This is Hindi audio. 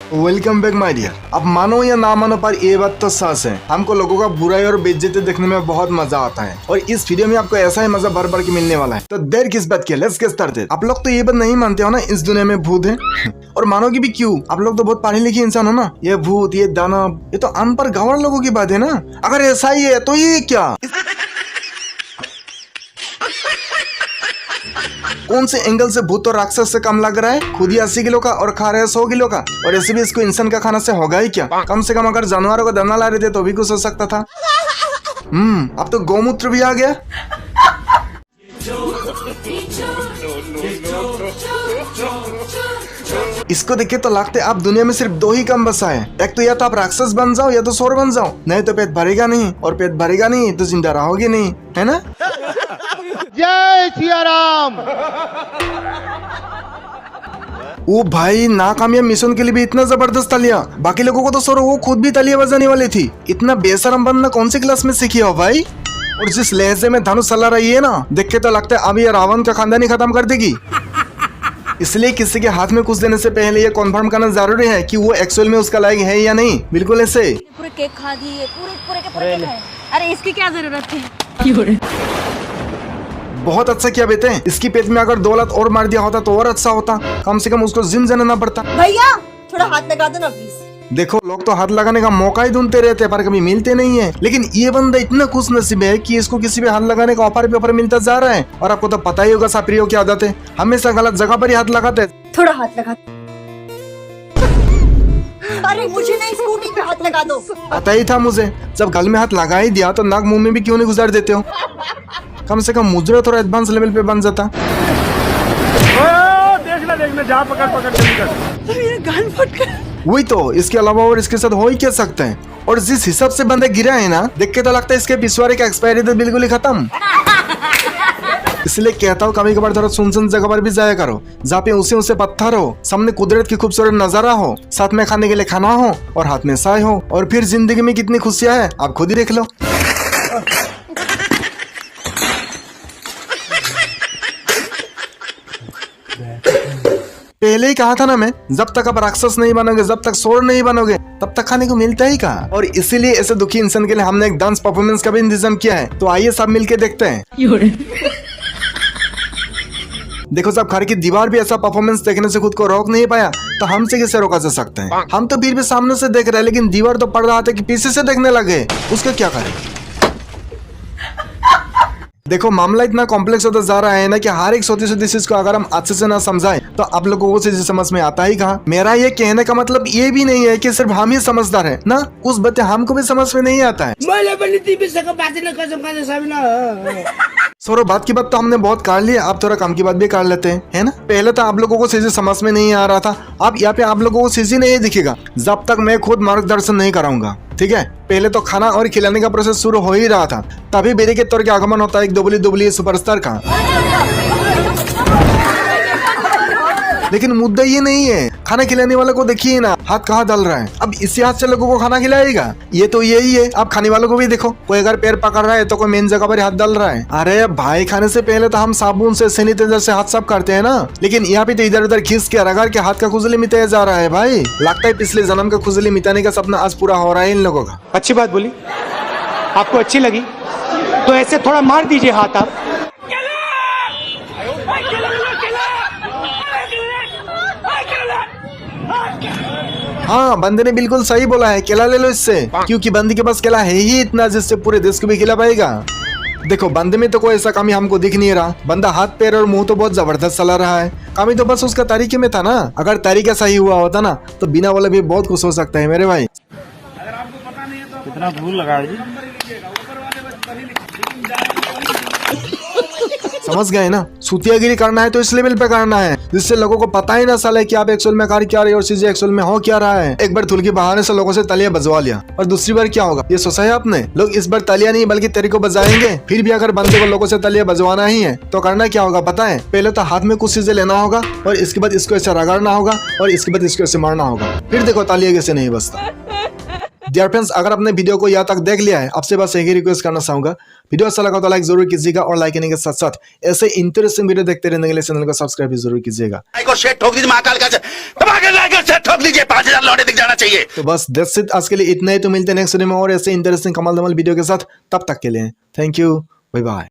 Welcome back my dear. अब मानो या ना मानो पर ये बात तो सच है, हमको लोगों का बुराई और बेइज्जती देखने में बहुत मजा आता है और इस वीडियो में आपको ऐसा ही मजा भर भर के मिलने वाला है। तो देर किस बात की, लेट्स गेट स्टार्टेड। आप लोग तो ये बात नहीं मानते हो ना इस दुनिया में भूत है और मानोगे भी क्यों? आप लोग तो बहुत पढ़े लिखे इंसान हो ना। ये भूत, ये दानव, ये तो अनपढ़ गंवार लोगों की बात है ना। अगर ऐसा ही है तो ये क्या, कौन से एंगल से भूत और राक्षस से कम लग रहा है? खुद ही 80 किलो का और खा रहे हैं 100 किलो का, और ऐसे भी इसको इंसान का खाना से होगा ही क्या? कम से कम अगर जानवरों को दाना ला रहे थे तो भी कुछ हो सकता था। अब तो गौमूत्र भी आ गया। इसको देखे तो लगते आप दुनिया में सिर्फ दो ही काम बसा है, एक तो या तो आप राक्षस बन जाओ या तो सोर बन जाओ, नहीं तो पेट भरेगा नहीं, और पेट भरेगा नहीं तो जिंदा रहोगे नहीं, है ना? जय सिया राम। ओ भाई, नाकामयाब मिशन के लिए भी इतना जबरदस्त तालियां। बाकी लोगों को तो सर वो खुद भी तालियां बजाने वाली थी। इतना बेशरम बनना कौन सी क्लास में सीखी हो भाई? और जिस लहजे में धनुष चला रही है ना, देख के तो लगता है अब ये रावण का खानदान ही खत्म कर देगी। इसलिए किसी के हाथ में कुछ देने से पहले ये कन्फर्म करना जरूरी है कि वो एक्चुअल में उसका लायक है या नहीं। बिल्कुल ऐसे। पूरे केक खा दिए, पूरे के पूरे केक खाए। अरे इसकी क्या जरूरत थी? बहुत अच्छा किया बेटे, इसकी पेट में अगर 2 लात और मार दिया होता तो और अच्छा होता, कम से कम उसको जिन जानना पड़ता। भैया थोड़ा हाथ लगा दो ना प्लीज। देखो, लोग तो हाथ लगाने का मौका ही ढूंढते रहते हैं पर कभी मिलते नहीं है, लेकिन ये बंदा इतना खुश नसीब है कि इसको किसी भी हाथ लगाने का ऑफर पे ऑफर मिलता जा रहा है। और आपको तो पता ही होगा साप्रियो की आदत है, हमेशा गलत जगह पर ही हाथ लगाते हैं। थोड़ा हाथ लगा। अरे मुझे नहीं, स्कूटी पे हाथ लगा दो। पता ही था मुझे, जब गल में हाथ लगा ही दिया तो नाक मुंह में भी क्यों नहीं गुजार देते हो? कम से कम मुझे थोड़ा एडवांस लेवल पे बन जाता। देखना जा, पकड़ मेरा कान फट गया। वही तो, इसके अलावा और इसके साथ हो ही क्या सकते हैं? और जिस हिसाब से बंदा गिरा है ना, देख के तो लगता है इसके पिछवाड़े का एक्सपायरी डेट बिल्कुल ही खत्म। इसलिए कहता हूँ कभी कभार थोड़ा सुनसान जगह पर भी जाया करो, जहाँ पे उसे पत्थर हो, सामने कुदरत की खूबसूरत नजारा हो, साथ में खाने के लिए खाना हो और हाथ में चाय हो, और फिर जिंदगी में कितनी खुशियाँ है आप खुद ही देख लो। पहले ही कहा था ना मैं, जब तक आप राक्षस नहीं बनोगे, जब तक सोर नहीं बनोगे, तब तक खाने को मिलता ही कहाँ। और इसीलिए ऐसे दुखी इंसान के लिए हमने एक डांस परफॉर्मेंस का भी इंतजाम किया है, तो आइए सब मिलके देखते हैं। देखो, जब घर की दीवार भी ऐसा परफॉर्मेंस देखने से खुद को रोक नहीं पाया तो हमसे कैसे रोका जा सकता है? हम तो फिर भी सामने से देख रहे हैं, लेकिन दीवार तो पड़ रहा था कि पीछे से देखने लगे, उसका क्या करें? देखो, मामला इतना कॉम्प्लेक्स होता जा रहा है ना कि हर एक छोटी छोटी चीज को अगर हम अच्छे से ना समझाएं तो आप लोगों को चीजें समझ में आता ही कहाँ। मेरा ये कहने का मतलब ये भी नहीं है कि सिर्फ हम ही समझदार हैं ना, कुछ बातें हमको भी समझ में नहीं आता है। सोरो, बात की बात तो हमने बहुत कर ली, आप थोड़ा काम की बात भी कर लेते हैं, है ना? पहले तो आप लोगों को चीजें समझ में नहीं आ रहा था, अब यहाँ पे आप लोगों को चीजें नहीं दिखेगा जब तक मैं खुद मार्गदर्शन नहीं कराऊंगा, ठीक है? पहले तो खाना और खिलाने का प्रोसेस शुरू हो ही रहा था, तभी बेरी के तौर के आगमन होता है एक दुबली सुपरस्टार का। लेकिन मुद्दा ये नहीं है, खाना खिलाने वाले को देखिए ना, हाथ कहाँ डाल रहा है। अब इसी हाथ से लोगों को खाना खिलाएगा, ये तो यही है। आप खाने वालों को भी देखो, कोई अगर पैर पकड़ रहा है तो कोई मेन जगह पर हाथ डाल रहा है। अरे भाई, खाने से पहले तो हम साबुन से, सैनिटाइजर से हाथ साफ करते हैं ना, लेकिन यहाँ पे तो इधर उधर खींच के रगड़ के हाथ का खुजली मिटाया जा रहा है। भाई, लगता है पिछले जन्म का खुजली मिटाने का सपना आज पूरा हो रहा है इन लोगों का। अच्छी बात बोली, आपको अच्छी लगी तो ऐसे थोड़ा मार दीजिए हाथ आप। हाँ, बंदे ने बिल्कुल सही बोला है, केला ले लो इससे, क्योंकि बंदी के पास केला है ही इतना जिससे पूरे देश को भी खिला पाएगा। देखो, बंदे में तो कोई ऐसा कमी हमको दिख नहीं रहा, बंदा हाथ पैर और मुंह तो बहुत जबरदस्त चला रहा है, कमी तो बस उसका तरीके में था ना। अगर तरीका सही हुआ होता ना तो बिना वाला भी बहुत खुश हो सकता है मेरे भाई। कितना भूल लगा जी। समझ गए ना? सूतियागिरी करना है तो इस लेवल पे करना है जिससे लोगों को पता ही ना चले कि आप एक्चुअल में कर क्या रहे हो और चीजें एक्चुअल में हो क्या रहा है। एक बार धुल के बहाने से लोगों से तालियां बजवा लिया, और दूसरी बार क्या होगा ये सोचा है आपने? लोग इस बार तालियां नहीं बल्कि तेरे को बजाएंगे। फिर भी अगर बंदे को लोगों से तालियां बजवाना ही है तो करना क्या होगा पता है? पहले तो हाथ में कुछ चीजें लेना होगा, और इसके बाद इसको ऐसे रगड़ना होगा, और इसके बाद इसको ऐसे मारना होगा। फिर देखो तालियां कैसे नहीं बजता। डियर फ्रेंड्स, अगर आपने वीडियो को यहाँ तक देख लिया है, आपसे बस एक ही रिक्वेस्ट करना चाहूंगा, वीडियो अच्छा लगा तो लाइक जरूर कीजिएगा और लाइक करने के साथ साथ ऐसे इंटरेस्टिंग वीडियो देखते रहने के लिए चैनल को सब्सक्राइब भी जरूर कीजिएगा। को शेट ठोक दीजिए, महाकाल का शेट ठोक दीजिए, 5000 लौटे दिख जाना चाहिए। तो बस दैट्स इट, आज के लिए इतना ही। तो मिलते हैं नेक्स्ट वीडियो में और ऐसे इंटरेस्टिंग कमाल धमाल वीडियो के साथ। तब तक के लिए थैंक यू, बाय बाय।